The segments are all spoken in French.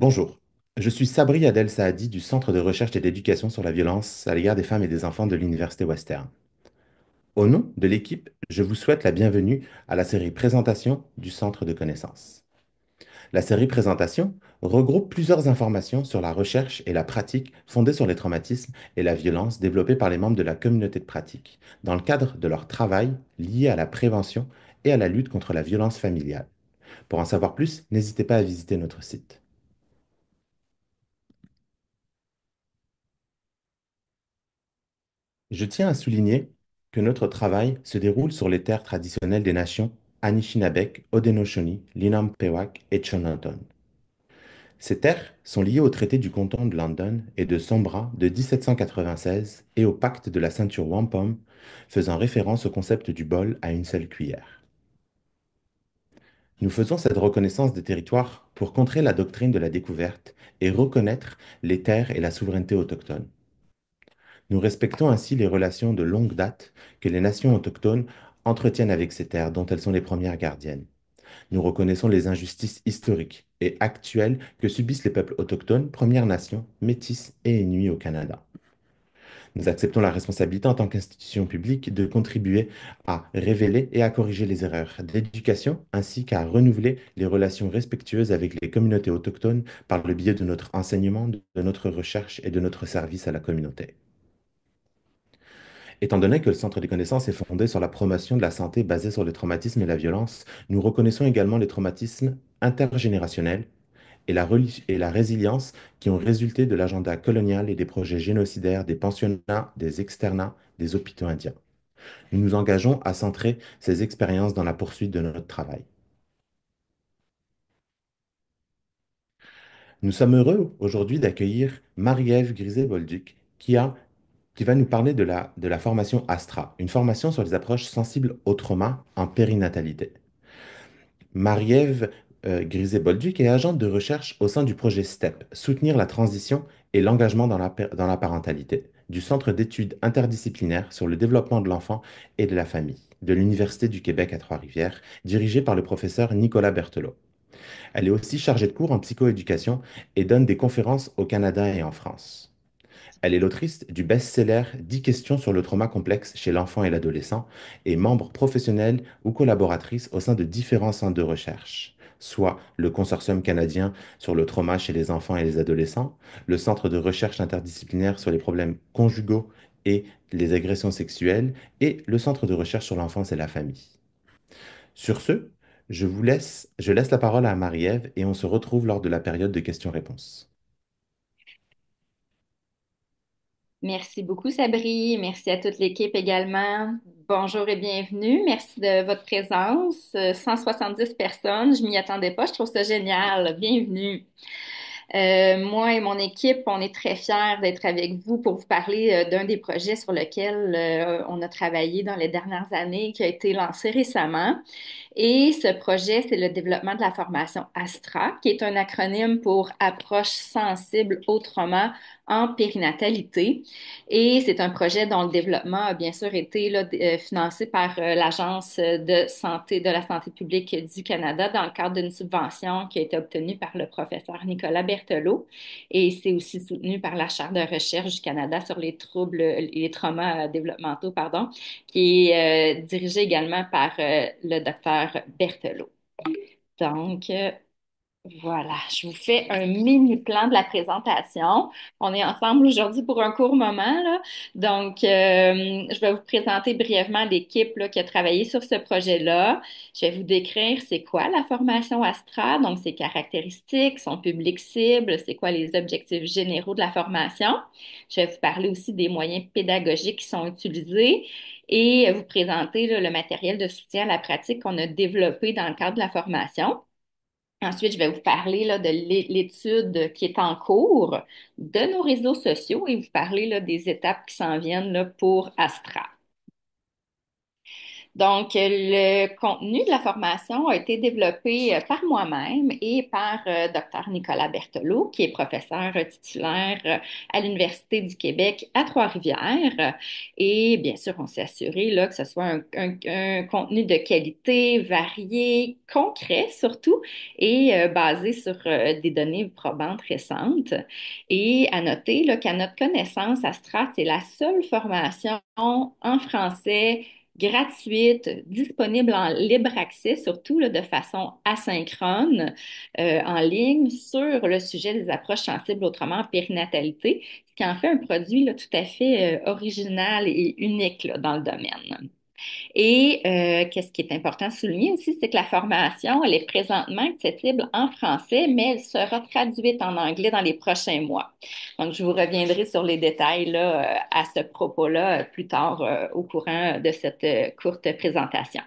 Bonjour, je suis Sabri Adel Saadi du Centre de recherche et d'éducation sur la violence à l'égard des femmes et des enfants de l'Université Western. Au nom de l'équipe, je vous souhaite la bienvenue à la série Présentation du Centre de connaissances. La série Présentation regroupe plusieurs informations sur la recherche et la pratique fondée sur les traumatismes et la violence développés par les membres de la communauté de pratique dans le cadre de leur travail lié à la prévention et à la lutte contre la violence familiale. Pour en savoir plus, n'hésitez pas à visiter notre site. Je tiens à souligner que notre travail se déroule sur les terres traditionnelles des nations Anishinabek, Haudenosaunee, Lenampewak et Tshonauton. Ces terres sont liées au traité du canton de London et de Sombra de 1796 et au pacte de la ceinture wampum, faisant référence au concept du bol à une seule cuillère. Nous faisons cette reconnaissance des territoires pour contrer la doctrine de la découverte et reconnaître les terres et la souveraineté autochtone. Nous respectons ainsi les relations de longue date que les nations autochtones entretiennent avec ces terres dont elles sont les premières gardiennes. Nous reconnaissons les injustices historiques et actuelles que subissent les peuples autochtones, Premières Nations, Métis et Inuits au Canada. Nous acceptons la responsabilité en tant qu'institution publique de contribuer à révéler et à corriger les erreurs d'éducation ainsi qu'à renouveler les relations respectueuses avec les communautés autochtones par le biais de notre enseignement, de notre recherche et de notre service à la communauté. Étant donné que le Centre des connaissances est fondé sur la promotion de la santé basée sur le traumatisme et la violence, nous reconnaissons également les traumatismes intergénérationnels et la résilience qui ont résulté de l'agenda colonial et des projets génocidaires des pensionnats, des externats, des hôpitaux indiens. Nous nous engageons à centrer ces expériences dans la poursuite de notre travail. Nous sommes heureux aujourd'hui d'accueillir Marie-Ève Grisé-Bolduc qui va nous parler de la formation Astra, une formation sur les approches sensibles au trauma en périnatalité. Marie-Ève Grisé-Bolduc est agente de recherche au sein du projet STEP, Soutenir la transition et l'engagement dans la parentalité, du Centre d'études interdisciplinaires sur le développement de l'enfant et de la famille, de l'Université du Québec à Trois-Rivières, dirigé par le professeur Nicolas Berthelot. Elle est aussi chargée de cours en psychoéducation et donne des conférences au Canada et en France. Elle est l'autrice du best-seller 10 questions sur le trauma complexe chez l'enfant et l'adolescent et membre professionnelle ou collaboratrice au sein de différents centres de recherche, soit le Consortium canadien sur le trauma chez les enfants et les adolescents, le Centre de recherche interdisciplinaire sur les problèmes conjugaux et les agressions sexuelles et le Centre de recherche sur l'enfance et la famille. Sur ce, je laisse la parole à Marie-Ève et on se retrouve lors de la période de questions-réponses. Merci beaucoup, Sabri. Merci à toute l'équipe également. Bonjour et bienvenue. Merci de votre présence. 170 personnes, je m'y attendais pas. Je trouve ça génial. Bienvenue. Moi et mon équipe, on est très fiers d'être avec vous pour vous parler d'un des projets sur lequel on a travaillé dans les dernières années, qui a été lancé récemment. Et ce projet, c'est le développement de la formation ASTRA, qui est un acronyme pour Approche sensible au trauma en périnatalité. Et c'est un projet dont le développement a bien sûr été là, financé par l'Agence de santé de la santé publique du Canada dans le cadre d'une subvention qui a été obtenue par le professeur Nicolas Berthelot. Et c'est aussi soutenu par la Chaire de recherche du Canada sur les troubles, les traumas développementaux, pardon, qui est dirigée également par le docteur Berthelot. Donc, voilà, je vous fais un mini plan de la présentation. On est ensemble aujourd'hui pour un court moment, là. Donc, je vais vous présenter brièvement l'équipe là, qui a travaillé sur ce projet-là. Je vais vous décrire c'est quoi la formation Astra, donc ses caractéristiques, son public cible, c'est quoi les objectifs généraux de la formation. Je vais vous parler aussi des moyens pédagogiques qui sont utilisés et vous présenter là, le matériel de soutien à la pratique qu'on a développé dans le cadre de la formation. Ensuite, je vais vous parler là, de l'étude qui est en cours, de nos réseaux sociaux et vous parler là, des étapes qui s'en viennent là, pour Astra. Donc, le contenu de la formation a été développé par moi-même et par Dr. Nicolas Berthelot, qui est professeur titulaire à l'Université du Québec à Trois-Rivières. Et bien sûr, on s'est assuré là, que ce soit un contenu de qualité, varié, concret surtout, et basé sur des données probantes récentes. Et à noter là, qu'à notre connaissance, Astra, c'est la seule formation en français gratuite, disponible en libre accès, surtout là, de façon asynchrone en ligne sur le sujet des approches sensibles autrement en périnatalité, ce qui en fait un produit là, tout à fait original et unique là, dans le domaine. Et qu'est-ce qui est important de souligner aussi, c'est que la formation, elle est présentement accessible en français, mais elle sera traduite en anglais dans les prochains mois. Donc, je vous reviendrai sur les détails là, à ce propos-là plus tard au courant de cette courte présentation.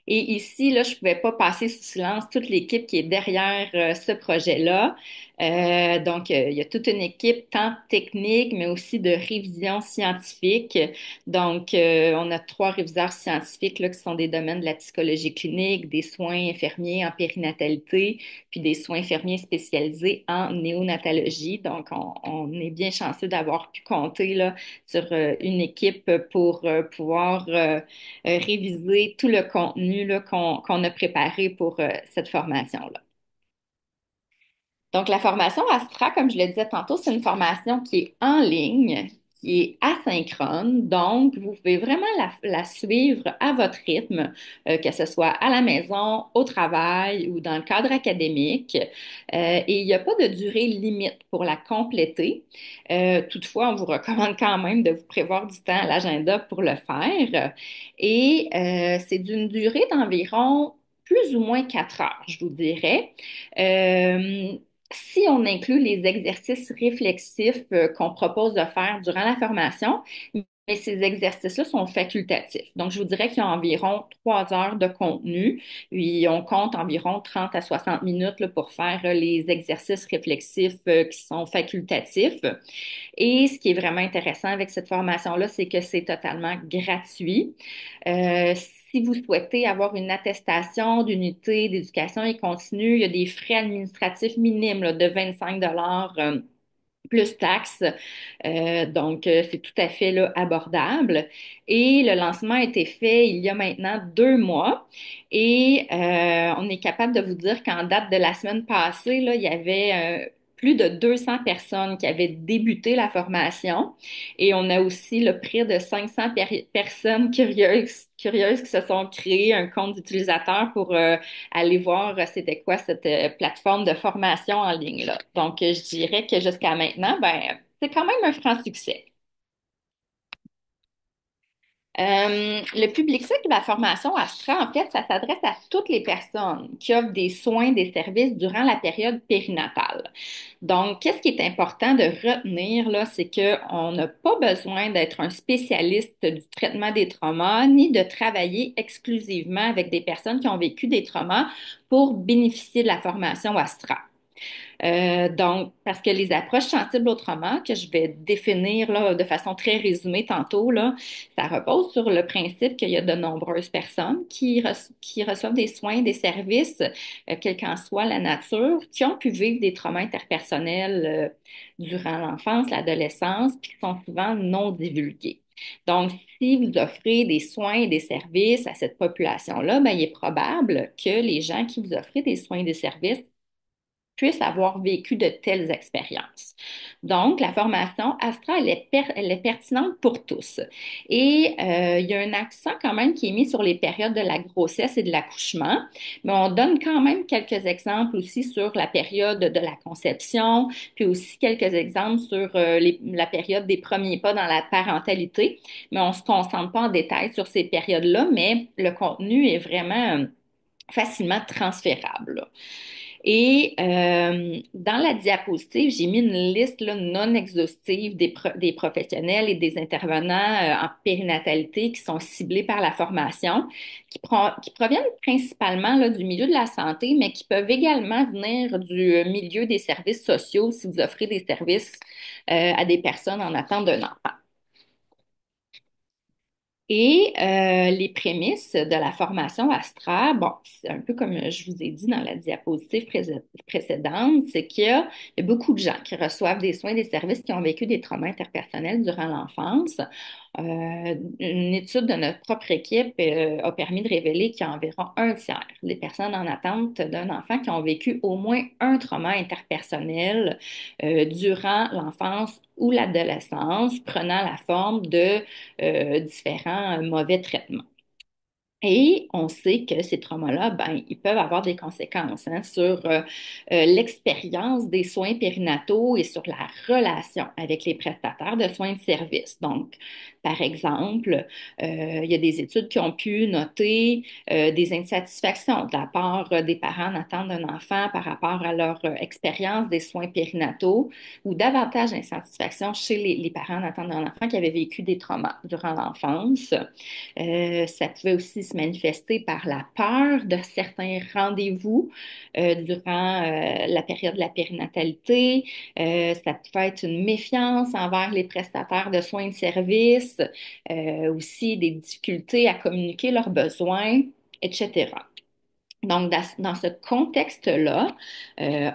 Et ici, là, je ne pouvais pas passer sous silence toute l'équipe qui est derrière ce projet-là. Il y a toute une équipe tant technique, mais aussi de révision scientifique. Donc, on a trois réviseurs scientifiques là, qui sont des domaines de la psychologie clinique, des soins infirmiers en périnatalité, puis des soins infirmiers spécialisés en néonatologie. Donc, on est bien chanceux d'avoir pu compter là, sur une équipe pour pouvoir réviser tout le contenu là, qu'on a préparé pour cette formation-là. Donc, la formation Astra, comme je le disais tantôt, c'est une formation qui est en ligne, qui est asynchrone. Donc, vous pouvez vraiment la suivre à votre rythme, que ce soit à la maison, au travail ou dans le cadre académique. Et il n'y a pas de durée limite pour la compléter. Toutefois, on vous recommande quand même de vous prévoir du temps à l'agenda pour le faire. Et c'est d'une durée d'environ plus ou moins 4 heures, je vous dirais. Euh, Si on inclut les exercices réflexifs qu'on propose de faire durant la formation, mais ces exercices-là sont facultatifs. Donc, je vous dirais qu'il y a environ 3 heures de contenu, puis on compte environ 30 à 60 minutes là, pour faire les exercices réflexifs qui sont facultatifs. Et ce qui est vraiment intéressant avec cette formation-là, c'est que c'est totalement gratuit. Si vous souhaitez avoir une attestation d'unité d'éducation et continue, il y a des frais administratifs minimes là, de 25 plus taxes. C'est tout à fait là, abordable. Et le lancement a été fait il y a maintenant 2 mois. Et on est capable de vous dire qu'en date de la semaine passée, là, il y avait plus de 200 personnes qui avaient débuté la formation. Et on a aussi le près de 500 personnes curieuses qui se sont créées un compte d'utilisateur pour aller voir c'était quoi cette plateforme de formation en ligne là. Donc, je dirais que jusqu'à maintenant, ben, c'est quand même un franc succès. Le public cible de la formation Astra, en fait, ça s'adresse à toutes les personnes qui offrent des soins, des services durant la période périnatale. Donc, qu'est-ce qui est important de retenir là, c'est qu'on n'a pas besoin d'être un spécialiste du traitement des traumas, ni de travailler exclusivement avec des personnes qui ont vécu des traumas pour bénéficier de la formation Astra. Parce que les approches sensibles autrement, que je vais définir là, de façon très résumée tantôt, là, ça repose sur le principe qu'il y a de nombreuses personnes qui reçoivent des soins, des services, quelle qu'en soit la nature, qui ont pu vivre des traumas interpersonnels durant l'enfance, l'adolescence, puis qui sont souvent non divulgués. Donc, si vous offrez des soins et des services à cette population-là, ben, il est probable que les gens qui vous offrent des soins et des services puissent avoir vécu de telles expériences. Donc, la formation Astra, elle est pertinente pour tous. Et il y a un accent quand même qui est mis sur les périodes de la grossesse et de l'accouchement, mais on donne quand même quelques exemples aussi sur la période de la conception, puis aussi quelques exemples sur la période des premiers pas dans la parentalité, mais on ne se concentre pas en détail sur ces périodes-là, mais le contenu est vraiment facilement transférable, là. Et dans la diapositive, j'ai mis une liste là, non exhaustive des professionnels et des intervenants en périnatalité qui sont ciblés par la formation, qui proviennent principalement là, du milieu de la santé, mais qui peuvent également venir du milieu des services sociaux si vous offrez des services à des personnes en attente d'un enfant. Et les prémices de la formation Astra, bon, c'est un peu comme je vous ai dit dans la diapositive précédente, c'est qu'il y a beaucoup de gens qui reçoivent des soins, des services qui ont vécu des traumas interpersonnels durant l'enfance. Une étude de notre propre équipe a permis de révéler qu'il y a environ un tiers des personnes en attente d'un enfant qui ont vécu au moins un trauma interpersonnel durant l'enfance ou l'adolescence, prenant la forme de différents mauvais traitements. Et on sait que ces traumas-là, ben, ils peuvent avoir des conséquences sur l'expérience des soins périnataux et sur la relation avec les prestataires de soins de service. Donc, par exemple, il y a des études qui ont pu noter des insatisfactions de la part des parents en attente d'un enfant par rapport à leur expérience des soins périnataux ou davantage d'insatisfaction chez les parents en attente d'un enfant qui avait vécu des traumas durant l'enfance. Ça pouvait aussi se manifester par la peur de certains rendez-vous durant la période de la périnatalité. Ça pouvait être une méfiance envers les prestataires de soins et de services, aussi des difficultés à communiquer leurs besoins, etc. Donc, dans ce contexte-là,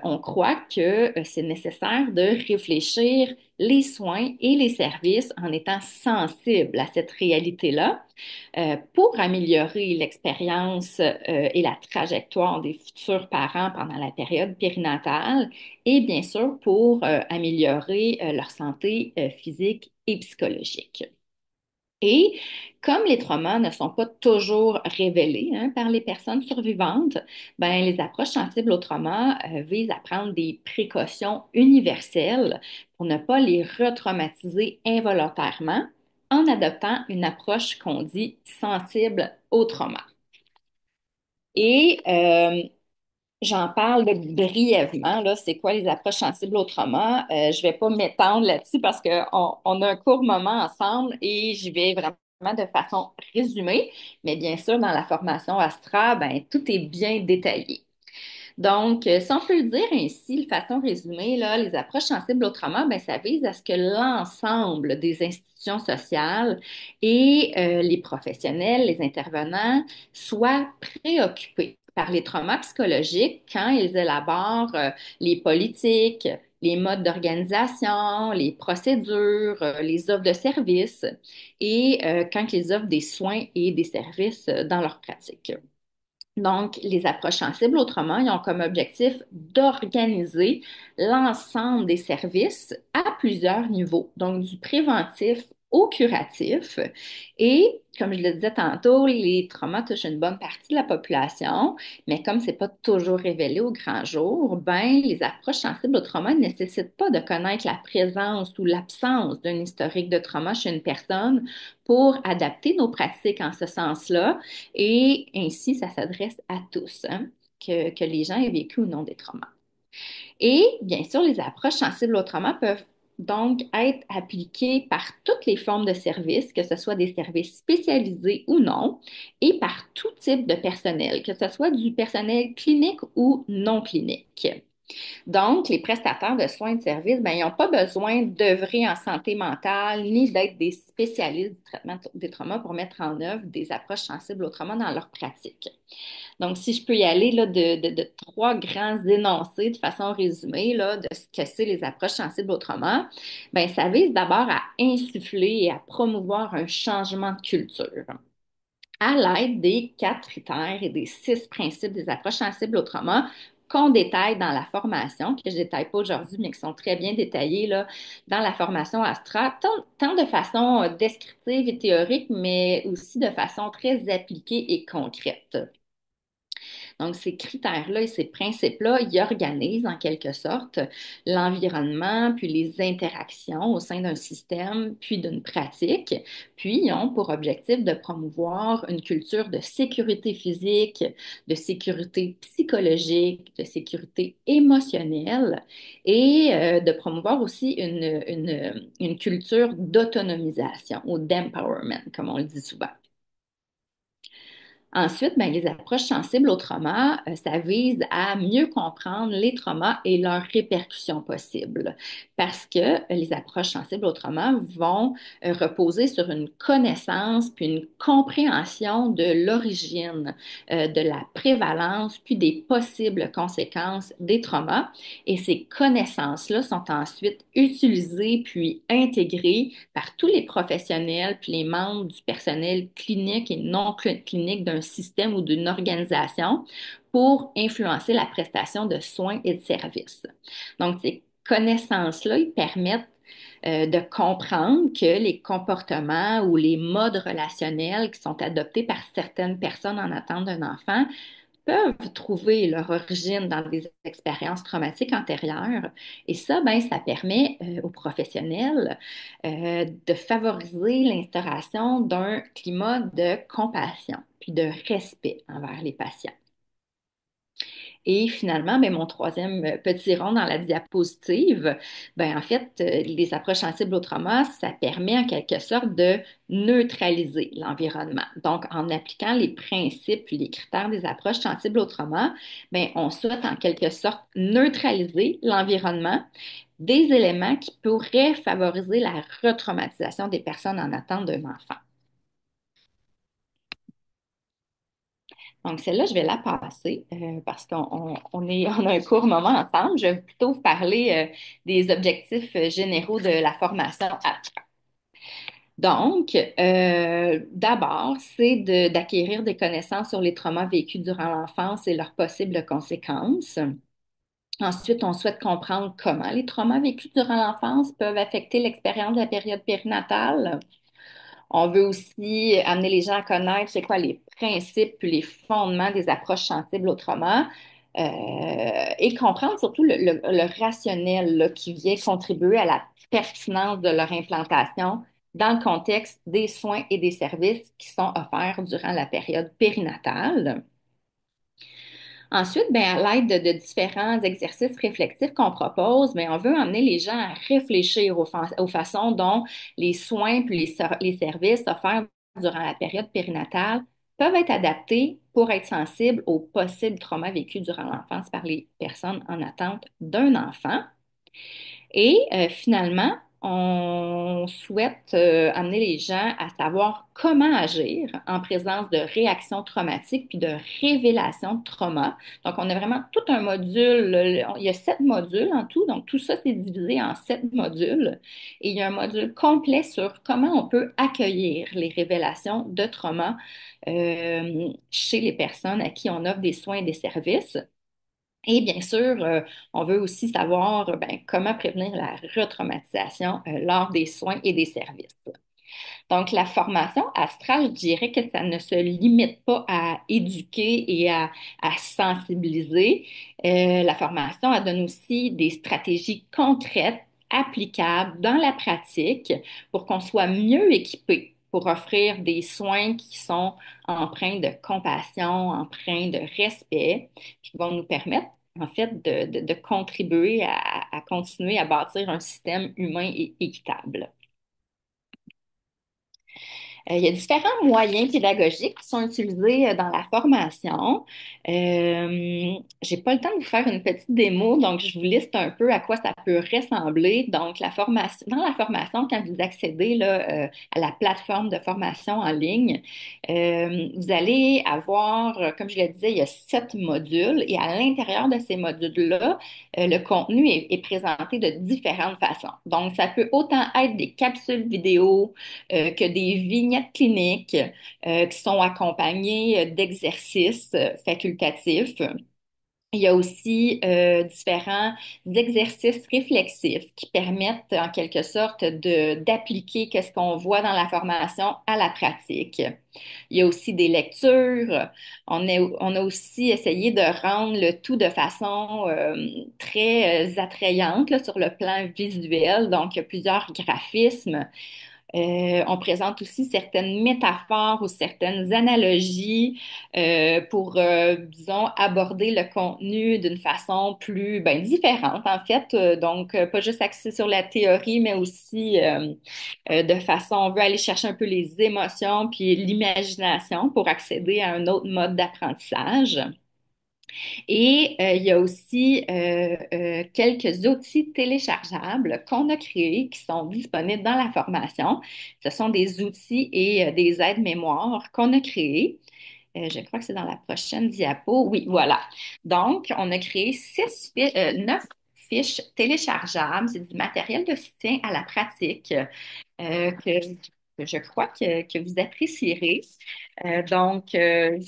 on croit que c'est nécessaire de réfléchir les soins et les services en étant sensible à cette réalité-là pour améliorer l'expérience et la trajectoire des futurs parents pendant la période périnatale et bien sûr pour améliorer leur santé physique et psychologique. Et comme les traumas ne sont pas toujours révélés par les personnes survivantes, ben, les approches sensibles aux traumas visent à prendre des précautions universelles pour ne pas les retraumatiser involontairement en adoptant une approche qu'on dit sensible au trauma. Et j'en parle brièvement, là, c'est quoi les approches sensibles au trauma. Je vais pas m'étendre là-dessus parce qu'on a un court moment ensemble et j'y vais vraiment de façon résumée. Mais bien sûr, dans la formation Astra, ben, tout est bien détaillé. Donc, si on peut le dire ainsi, de façon résumée, là, les approches sensibles au trauma, ben, ça vise à ce que l'ensemble des institutions sociales et les professionnels, les intervenants soient préoccupés par les traumas psychologiques quand ils élaborent les politiques, les modes d'organisation, les procédures, les offres de services et quand ils offrent des soins et des services dans leur pratique. Donc, les approches sensibles, autrement, ils ont comme objectif d'organiser l'ensemble des services à plusieurs niveaux, donc du préventif au curatif. Et comme je le disais tantôt, les traumas touchent une bonne partie de la population, mais comme c'est pas toujours révélé au grand jour, ben, les approches sensibles au trauma ne nécessitent pas de connaître la présence ou l'absence d'un historique de trauma chez une personne pour adapter nos pratiques en ce sens-là et ainsi, ça s'adresse à tous, que les gens aient vécu ou non des traumas. Et bien sûr, les approches sensibles au trauma peuvent donc être appliquées par toutes les formes de services, que ce soit des services spécialisés ou non, et par tout type de personnel, que ce soit du personnel clinique ou non clinique. Donc, les prestataires de soins et de services, ben, ils n'ont pas besoin d'œuvrer en santé mentale ni d'être des spécialistes du traitement des traumas pour mettre en œuvre des approches sensibles au trauma dans leur pratique. Donc, si je peux y aller là, de trois grands énoncés de façon résumée là, de ce que c'est les approches sensibles au trauma, ben, ça vise d'abord à insuffler et à promouvoir un changement de culture à l'aide des quatre critères et des six principes des approches sensibles au trauma qu'on détaille dans la formation, que je ne détaille pas aujourd'hui, mais qui sont très bien détaillés là, dans la formation Astra, tant de façon descriptive et théorique, mais aussi de façon très appliquée et concrète. Donc, ces critères-là et ces principes-là, ils organisent en quelque sorte l'environnement, puis les interactions au sein d'un système, puis d'une pratique, puis ils ont pour objectif de promouvoir une culture de sécurité physique, de sécurité psychologique, de sécurité émotionnelle et de promouvoir aussi une culture d'autonomisation ou d'empowerment, comme on le dit souvent. Ensuite, ben, les approches sensibles au trauma, ça vise à mieux comprendre les traumas et leurs répercussions possibles. Parce que les approches sensibles au trauma vont reposer sur une connaissance puis une compréhension de l'origine, de la prévalence puis des possibles conséquences des traumas. Et ces connaissances-là sont ensuite utilisées puis intégrées par tous les professionnels puis les membres du personnel clinique et non clinique d'un système ou d'une organisation pour influencer la prestation de soins et de services. Donc, ces connaissances-là, ils permettent de comprendre que les comportements ou les modes relationnels qui sont adoptés par certaines personnes en attente d'un enfant peuvent trouver leur origine dans des expériences traumatiques antérieures. Et ça, ben, ça permet aux professionnels de favoriser l'instauration d'un climat de compassion puis de respect envers les patients. Et finalement, ben, mon troisième petit rond dans la diapositive, ben, en fait, les approches sensibles au trauma, ça permet en quelque sorte de neutraliser l'environnement. Donc, en appliquant les principes et les critères des approches sensibles au trauma, ben, on souhaite en quelque sorte neutraliser l'environnement des éléments qui pourraient favoriser la retraumatisation des personnes en attente d'un enfant. Donc, celle-là, je vais la passer parce on a un court moment ensemble. Je vais plutôt vous parler des objectifs généraux de la formation AFRA. Donc, d'abord, c'est d'acquérir des connaissances sur les traumas vécus durant l'enfance et leurs possibles conséquences. Ensuite, on souhaite comprendre comment les traumas vécus durant l'enfance peuvent affecter l'expérience de la période périnatale. On veut aussi amener les gens à connaître c'est quoi les principes puis les fondements des approches sensibles au trauma et comprendre surtout le rationnel là, qui vient contribuer à la pertinence de leur implantation dans le contexte des soins et des services qui sont offerts durant la période périnatale. Ensuite, ben, à l'aide de différents exercices réflexifs qu'on propose, ben, on veut emmener les gens à réfléchir aux façons dont les soins puis les services offerts durant la période périnatale peuvent être adaptés pour être sensibles aux possibles traumas vécus durant l'enfance par les personnes en attente d'un enfant. Et finalement, on souhaite amener les gens à savoir comment agir en présence de réactions traumatiques puis de révélations de trauma. Donc, on a vraiment tout un module. Il y a 7 modules en tout. Donc, tout ça, c'est divisé en 7 modules. Et il y a un module complet sur comment on peut accueillir les révélations de trauma chez les personnes à qui on offre des soins et des services. Et bien sûr, on veut aussi savoir ben, comment prévenir la retraumatisation lors des soins et des services. Donc, la formation Astra, je dirais que ça ne se limite pas à éduquer et à sensibiliser. La formation, elle donne aussi des stratégies concrètes, applicables dans la pratique pour qu'on soit mieux équipé pour offrir des soins qui sont empreints de compassion, empreints de respect, qui vont nous permettre en fait de contribuer à continuer à bâtir un système humain et équitable. Il y a différents moyens pédagogiques qui sont utilisés dans la formation. J'ai pas le temps de vous faire une petite démo, donc je vous liste un peu à quoi ça peut ressembler. Donc, dans la formation, quand vous accédez là, à la plateforme de formation en ligne, vous allez avoir, comme je le disais, il y a 7 modules et à l'intérieur de ces modules-là, le contenu est présenté de différentes façons. Donc, ça peut autant être des capsules vidéo, que des vignettes cliniques qui sont accompagnées d'exercices facultatifs. Il y a aussi différents exercices réflexifs qui permettent en quelque sorte d'appliquer qu'est-ce qu'on voit dans la formation à la pratique. Il y a aussi des lectures. On a aussi essayé de rendre le tout de façon très attrayante là, sur le plan visuel. Donc, il y a plusieurs graphismes. On présente aussi certaines métaphores ou certaines analogies pour, disons, aborder le contenu d'une façon plus ben, différente, en fait. Donc, pas juste axée sur la théorie, mais aussi de façon, on veut aller chercher un peu les émotions puis l'imagination pour accéder à un autre mode d'apprentissage. Et il y a aussi quelques outils téléchargeables qu'on a créés qui sont disponibles dans la formation. Ce sont des outils et des aides mémoire qu'on a créés. Je crois que c'est dans la prochaine diapo. Oui, voilà. Donc, on a créé 9 fiches téléchargeables. C'est du matériel de soutien à la pratique que je crois que vous apprécierez. Je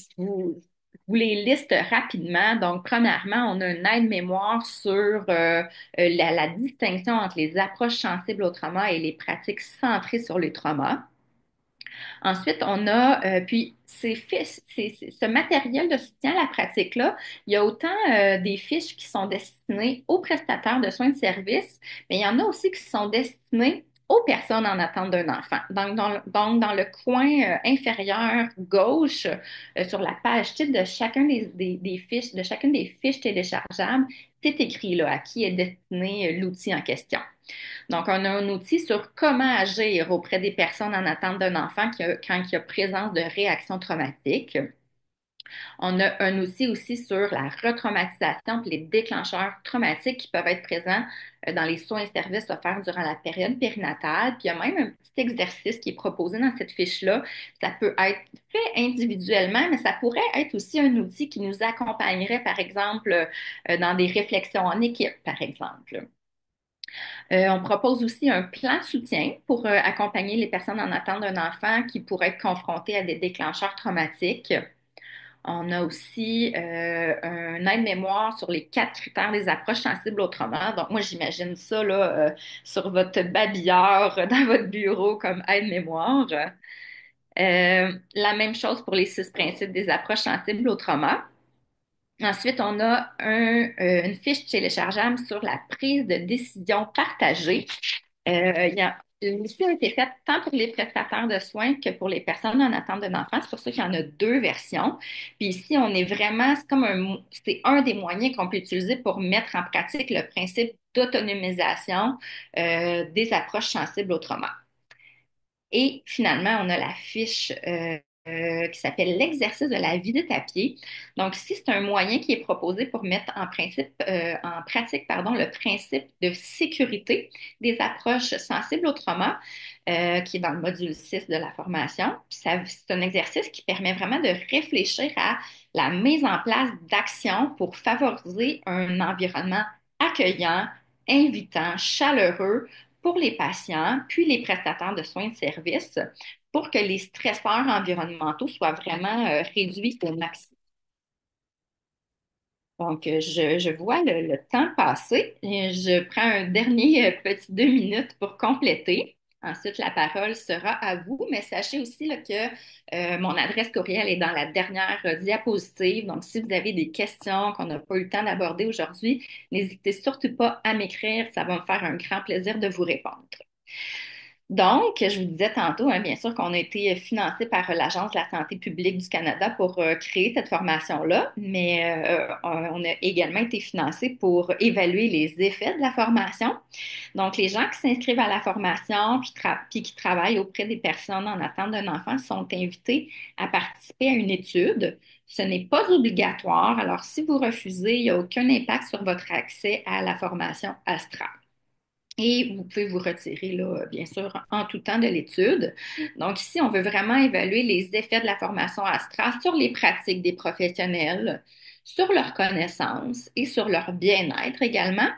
vous les liste rapidement. Donc, premièrement, on a une aide-mémoire sur la distinction entre les approches sensibles au trauma et les pratiques centrées sur les traumas. Ensuite, on a, puis ce matériel de soutien à la pratique-là, il y a autant des fiches qui sont destinées aux prestataires de soins de service, mais il y en a aussi qui sont destinées aux personnes en attente d'un enfant. Donc, dans le coin inférieur gauche, sur la page titre de chacun des fiches, de chacune des fiches téléchargeables, c'est écrit là, à qui est destiné l'outil en question. Donc, on a un outil sur comment agir auprès des personnes en attente d'un enfant quand il y a présence de réactions traumatiques. On a un outil aussi sur la retraumatisation et les déclencheurs traumatiques qui peuvent être présents dans les soins et services offerts durant la période périnatale. Puis il y a même un petit exercice qui est proposé dans cette fiche-là. Ça peut être fait individuellement, mais ça pourrait être aussi un outil qui nous accompagnerait, par exemple, dans des réflexions en équipe, par exemple. On propose aussi un plan de soutien pour accompagner les personnes en attente d'un enfant qui pourraient être confrontées à des déclencheurs traumatiques. On a aussi un aide-mémoire sur les 4 critères des approches sensibles au trauma. Donc, moi, j'imagine ça là, sur votre babillard dans votre bureau comme aide-mémoire. La même chose pour les 6 principes des approches sensibles au trauma. Ensuite, on a une fiche téléchargeable sur la prise de décision partagée. L'étude a été faite tant pour les prestataires de soins que pour les personnes en attente d'un enfant. C'est pour ça qu'il y en a 2 versions. Puis ici, on est vraiment, c'est un des moyens qu'on peut utiliser pour mettre en pratique le principe d'autonomisation des approches sensibles au trauma. Et finalement, on a la fiche qui s'appelle l'exercice de la visite à pied. Donc, ici, c'est un moyen qui est proposé pour mettre en pratique, pardon, le principe de sécurité des approches sensibles au trauma, qui est dans le module 6 de la formation. Puis c'est un exercice qui permet vraiment de réfléchir à la mise en place d'actions pour favoriser un environnement accueillant, invitant, chaleureux pour les patients, puis les prestataires de soins de service, pour que les stresseurs environnementaux soient vraiment réduits au maximum. Donc, je vois le temps passer. Et je prends un dernier petit 2 minutes pour compléter. Ensuite, la parole sera à vous, mais sachez aussi là, que mon adresse courriel est dans la dernière diapositive. Donc, si vous avez des questions qu'on n'a pas eu le temps d'aborder aujourd'hui, n'hésitez surtout pas à m'écrire. Ça va me faire un grand plaisir de vous répondre. Donc, je vous disais tantôt, hein, bien sûr, qu'on a été financé par l'Agence de la santé publique du Canada pour créer cette formation-là, mais on a également été financé pour évaluer les effets de la formation. Donc, les gens qui s'inscrivent à la formation puis qui travaillent auprès des personnes en attente d'un enfant sont invités à participer à une étude. Ce n'est pas obligatoire, alors si vous refusez, il n'y a aucun impact sur votre accès à la formation Astra. Et vous pouvez vous retirer, là, bien sûr, en tout temps de l'étude. Donc, ici, on veut vraiment évaluer les effets de la formation Astra sur les pratiques des professionnels, sur leurs connaissances et sur leur bien-être également.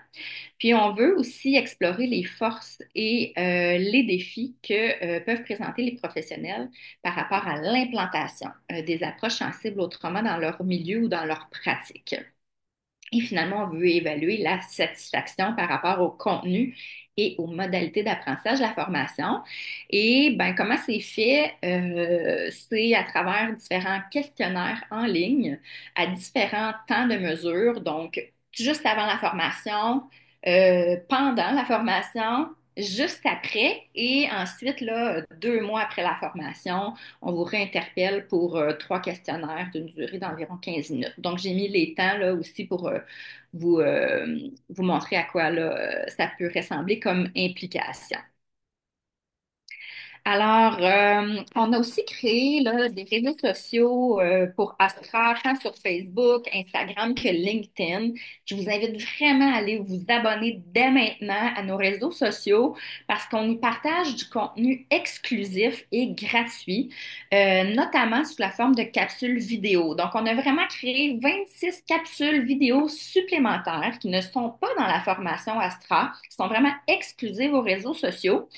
Puis, on veut aussi explorer les forces et les défis que peuvent présenter les professionnels par rapport à l'implantation des approches sensibles au trauma dans leur milieu ou dans leur pratique. Et finalement, on veut évaluer la satisfaction par rapport au contenu et aux modalités d'apprentissage de la formation. Et ben, comment c'est fait? C'est à travers différents questionnaires en ligne à différents temps de mesure. Donc, juste avant la formation, pendant la formation, juste après et ensuite, là, 2 mois après la formation, on vous réinterpelle pour 3 questionnaires d'une durée d'environ 15 minutes. Donc, j'ai mis les temps là aussi pour vous montrer à quoi là, ça peut ressembler comme implication. Alors, on a aussi créé là, des réseaux sociaux pour Astra, tant sur Facebook, Instagram que LinkedIn. Je vous invite vraiment à aller vous abonner dès maintenant à nos réseaux sociaux parce qu'on y partage du contenu exclusif et gratuit, notamment sous la forme de capsules vidéo. Donc, on a vraiment créé 26 capsules vidéo supplémentaires qui ne sont pas dans la formation Astra, qui sont vraiment exclusives aux réseaux sociaux.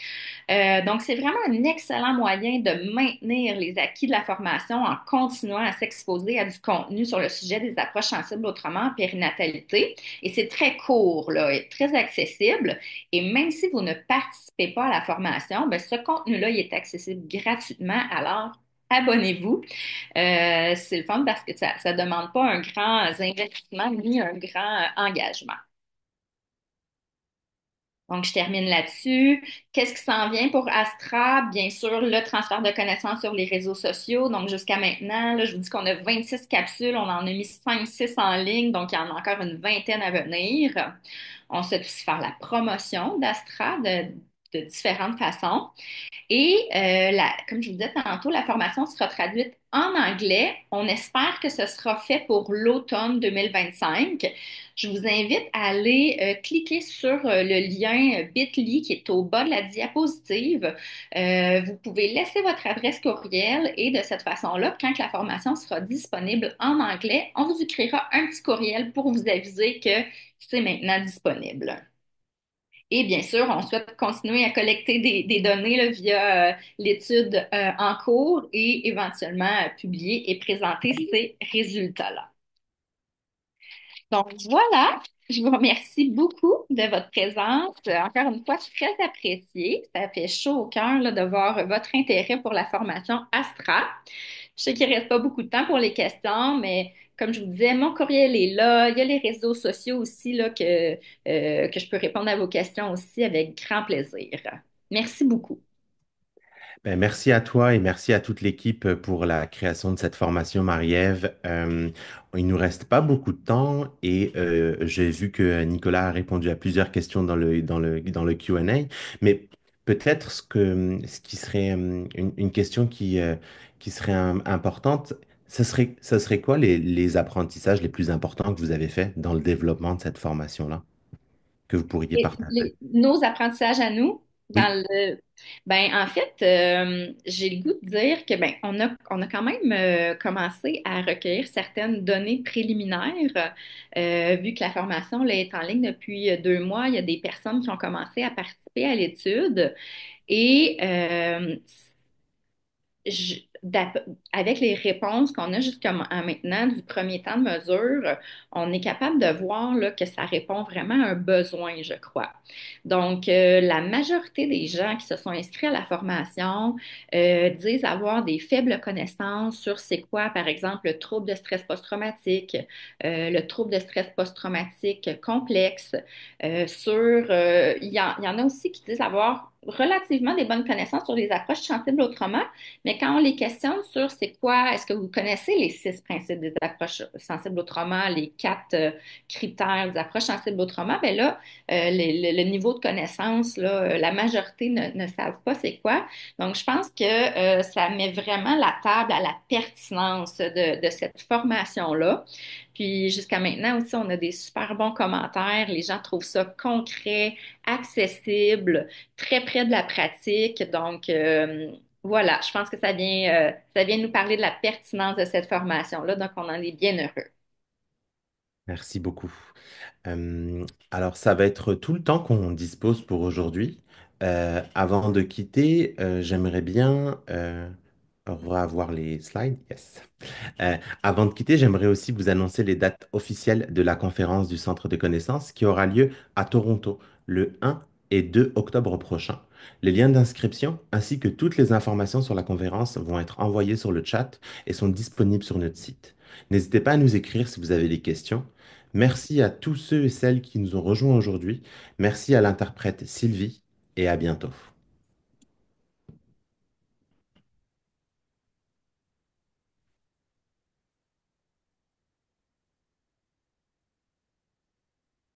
Donc, c'est vraiment un excellent moyen de maintenir les acquis de la formation en continuant à s'exposer à du contenu sur le sujet des approches sensibles autrement en périnatalité. Et c'est très court, là, et très accessible. Et même si vous ne participez pas à la formation, ben, ce contenu-là, il est accessible gratuitement. Alors, abonnez-vous. C'est le fun parce que ça ne demande pas un grand investissement ni un grand engagement. Donc, je termine là-dessus. Qu'est-ce qui s'en vient pour Astra? Bien sûr, le transfert de connaissances sur les réseaux sociaux. Donc, jusqu'à maintenant, là, je vous dis qu'on a 26 capsules. On en a mis 5-6 en ligne. Donc, il y en a encore une vingtaine à venir. On souhaite aussi faire la promotion d'Astra de différentes façons. Et comme je vous disais tantôt, la formation sera traduite en anglais. On espère que ce sera fait pour l'automne 2025. Je vous invite à aller cliquer sur le lien bit.ly qui est au bas de la diapositive. Vous pouvez laisser votre adresse courriel et de cette façon-là, quand la formation sera disponible en anglais, on vous écrira un petit courriel pour vous aviser que c'est maintenant disponible. Et bien sûr, on souhaite continuer à collecter des données là, via l'étude en cours et éventuellement publier et présenter ces résultats-là. Donc voilà, je vous remercie beaucoup de votre présence. Encore une fois, très appréciée. Ça fait chaud au cœur là, de voir votre intérêt pour la formation Astra. Je sais qu'il ne reste pas beaucoup de temps pour les questions, mais comme je vous disais, mon courriel est là. Il y a les réseaux sociaux aussi là, que je peux répondre à vos questions aussi avec grand plaisir. Merci beaucoup. Ben, merci à toi et merci à toute l'équipe pour la création de cette formation, Marie-Ève. Il nous reste pas beaucoup de temps et j'ai vu que Nicolas a répondu à plusieurs questions dans le Q&A, mais peut-être ce qui serait une question qui serait importante, ce serait quoi les apprentissages les plus importants que vous avez faits dans le développement de cette formation-là, que vous pourriez partager? Nos apprentissages à nous, Oui. en fait, j'ai le goût de dire que on a quand même commencé à recueillir certaines données préliminaires, vu que la formation là, est en ligne depuis 2 mois. Il y a des personnes qui ont commencé à participer à l'étude et je- d'ap- avec les réponses qu'on a jusqu'à maintenant du premier temps de mesure, on est capable de voir là, que ça répond vraiment à un besoin, je crois. Donc, la majorité des gens qui se sont inscrits à la formation disent avoir des faibles connaissances sur c'est quoi, par exemple, le trouble de stress post-traumatique, le trouble de stress post-traumatique complexe, il y en a aussi qui disent avoir relativement des bonnes connaissances sur les approches sensibles au trauma, mais quand on les questionne sur c'est quoi, est-ce que vous connaissez les 6 principes des approches sensibles au trauma, les 4 critères des approches sensibles au trauma, ben là, le niveau de connaissance, là, la majorité ne savent pas c'est quoi. Donc, je pense que ça met vraiment la table à la pertinence de cette formation-là. Puis jusqu'à maintenant aussi, on a des super bons commentaires. Les gens trouvent ça concret, accessible, très près de la pratique. Donc, voilà, je pense que ça vient nous parler de la pertinence de cette formation-là, donc on en est bien heureux. Merci beaucoup. Alors, ça va être tout le temps qu'on dispose pour aujourd'hui. Avant de quitter, j'aimerais bien revoir les slides. Yes. Avant de quitter, j'aimerais aussi vous annoncer les dates officielles de la conférence du Centre de connaissances qui aura lieu à Toronto le 1 et 2 octobre prochain. Les liens d'inscription ainsi que toutes les informations sur la conférence vont être envoyés sur le chat et sont disponibles sur notre site. N'hésitez pas à nous écrire si vous avez des questions. Merci à tous ceux et celles qui nous ont rejoints aujourd'hui. Merci à l'interprète Sylvie. et à bientôt.